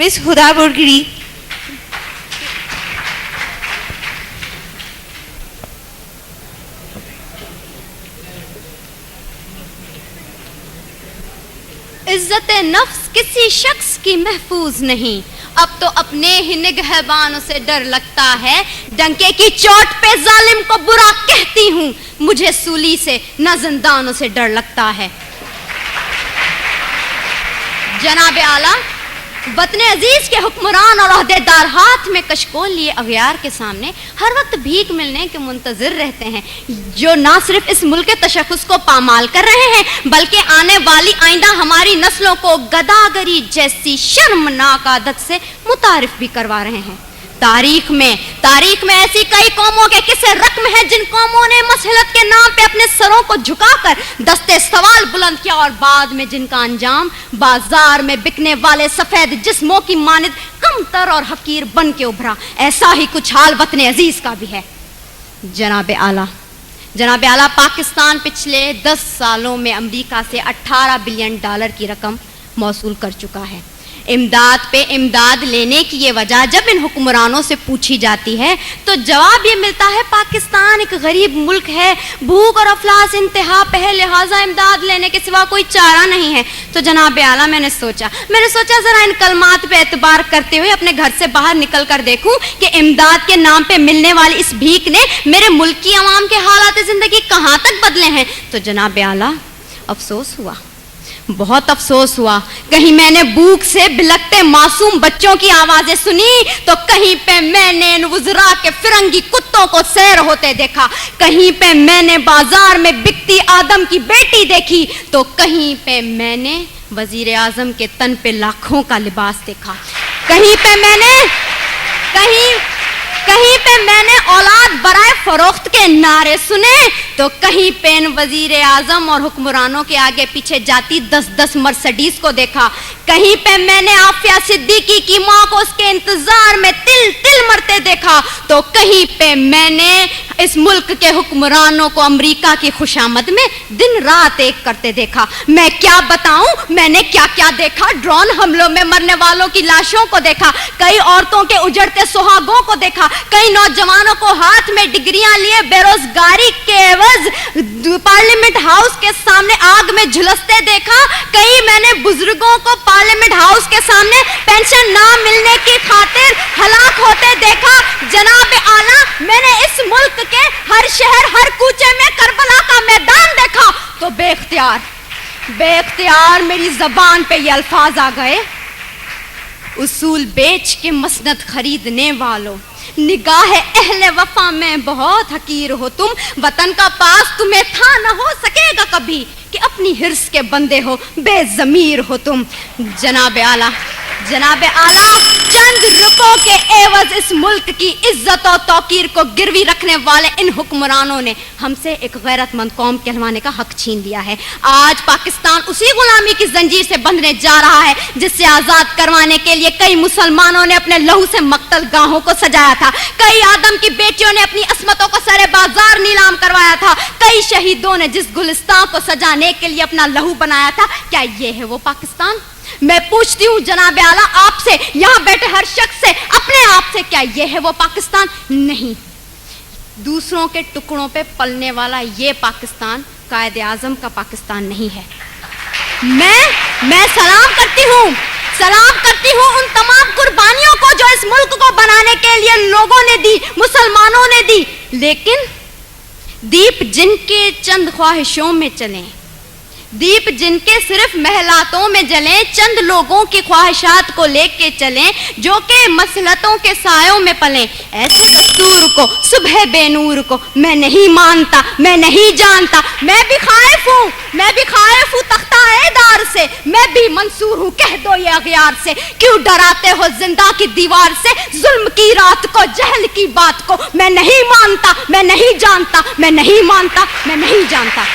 Miss हुदापुरगिरी। इज्जत नफ्स किसी शख्स की महफूज नहीं, अब तो अपने ही निगहबानों से डर लगता है। डंके की चोट पे जालिम को बुरा कहती हूँ, मुझे सूली से न जिंदानों से डर लगता है। जनाब आला, वतन अजीज के हुक्मरान और ओहदेदार हाथ में कशकोल लिए अगयार के सामने हर वक्त भीख मिलने के मुंतजिर रहते हैं, जो ना सिर्फ इस मुल्क के तशख्खुस को पामाल कर रहे हैं बल्कि आने वाली आइंदा हमारी नस्लों को गदागरी जैसी शर्मनाक आदत से मुतारिफ भी करवा रहे हैं। तारीख में ऐसी कई कौमों के किस्से रकम हैं जिन कौमों ने मसलत के नाम पे अपने सरों को झुकाकर दस्ते सवाल बुलंद किया और बाद में जिनका अंजाम बाजार में बिकने वाले सफेद जिस्मों की मानिद कमतर और हकीर बन के उभरा। ऐसा ही कुछ हाल वतन अजीज का भी है। जनाब आला, पाकिस्तान पिछले 10 सालों में अमेरिका से $18 बिलियन की रकम मौसूल कर चुका है। इमदाद पे इमदाद लेने की ये वजह जब इन हुक्मरानों से पूछी जाती है तो जवाब ये मिलता है पाकिस्तान एक गरीब मुल्क है, भूख और अफलास इंतहा पे है, लिहाजा इमदाद लेने के सिवा कोई चारा नहीं है। तो जनाब आला, मैंने सोचा जरा इन कलमात पे एतबार करते हुए अपने घर से बाहर निकल कर देखूं कि इमदाद के नाम पे मिलने वाली इस भीख ने मेरे मुल्क की आवाम के हालात जिंदगी कहाँ तक बदले हैं। तो जनाब आला, अफसोस हुआ, बहुत अफसोस हुआ। कहीं मैंने भूख से बिलखते मासूम बच्चों की आवाजें सुनी तो कहीं पे मैंने वुज़रा के फिरंगी कुत्तों को सैर होते देखा, कहीं पे मैंने बाजार में बिकती आदम की बेटी देखी तो कहीं पे मैंने वजीर आजम के तन पे लाखों का लिबास देखा, कहीं पे मैंने औलाद बराए फरोख्त के नारे सुने तो कहीं पे वजीर आजम और हुक्मरानों के आगे पीछे जाती 10-10 मर्सिडीज को देखा, कहीं पे मैंने आफिया सिद्दीकी की माँ को उसके इंतजार में तिल तिल मरते देखा तो कहीं पे मैंने इस मुल्क के हुक्मरानों को अमेरिका की खुशामद में दिन रात एक करते देखा। मैं क्या बताऊं, मैंने क्या क्या देखा। ड्रोन हमलों में मरने वालों की लाशों को देखा, कई औरतों के उजड़ते सुहागों को देखा, कई नौजवानों को हाथ में डिग्रियां लिए बेरोजगारी के एवज पार्लियामेंट हाउस के सामने आग में झुलसते देखा, कई मैंने बुजुर्गों को पार्लियामेंट हाउस के सामने पेंशन ना मिलने की खातिर हलाक होते देखा। जनाब आला, मैंने इस मुल्क के हर शहर हर कूचे में करबला का मैदान देखा तो बेख्तियार मेरी जबान पे ये अल्फाज आ गए, उसूल बेच के मसनद खरीदने वालों, निगाह अहले वफा में बहुत हकीर हो तुम, वतन का पास तुम्हें था न हो सकेगा कभी कि अपनी हिर्स के बंदे हो, बेजमीर हो तुम। जनाब आला, चंद रुपयों के एवज इस मुल्क की इज्जत और तौकीर को गिरवी रखने वाले इन हुक्मरानों ने हमसे एक गैरतमंद कौम कहलवाने का हक छीन लिया है। आज पाकिस्तान उसी गुलामी की जंजीर से बंधने जा रहा है जिससे आजाद करवाने के लिए कई मुसलमानों ने अपने लहू से मक्तल गाहों को सजाया था, कई आदम की बेटियों ने अपनी अस्मतों को सरे बाजार नीलाम करवाया था, कई शहीदों ने जिस गुलिस्तान को सजाने के लिए अपना लहू बनाया था। क्या ये है वो पाकिस्तान? मैं पूछती हूँ जनाब आला आपसे, यहाँ बैठे हर शख्स से, अपने आप से, क्या ये है वो पाकिस्तान? नहीं, दूसरों के टुकड़ों पे पलने वाला ये पाकिस्तान कायद आजम का पाकिस्तान नहीं है। मैं सलाम करती हूँ उन तमाम कुर्बानियों को जो इस मुल्क को बनाने के लिए लोगों ने दी, मुसलमानों ने दी, लेकिन दीप जिनके चंद ख्वाहिशों में चले, दीप जिनके सिर्फ महलातों में जलें, चंद लोगों की ख्वाहिशात को लेके चलें जो कि मसलतों के सायों में पलें, ऐसे दस्तूर को, सुबह बेनूर को मैं नहीं मानता, मैं नहीं जानता। मैं भी खाइफ हूँ तख्ता-ए-दार से, मैं भी मंसूर हूँ कह दो ये अगयार से। क्यों डराते हो जिंदा की दीवार से, जुल्म की रात को, जहल की बात को मैं नहीं मानता, मैं नहीं जानता, मैं नहीं मानता, मैं नहीं जानता।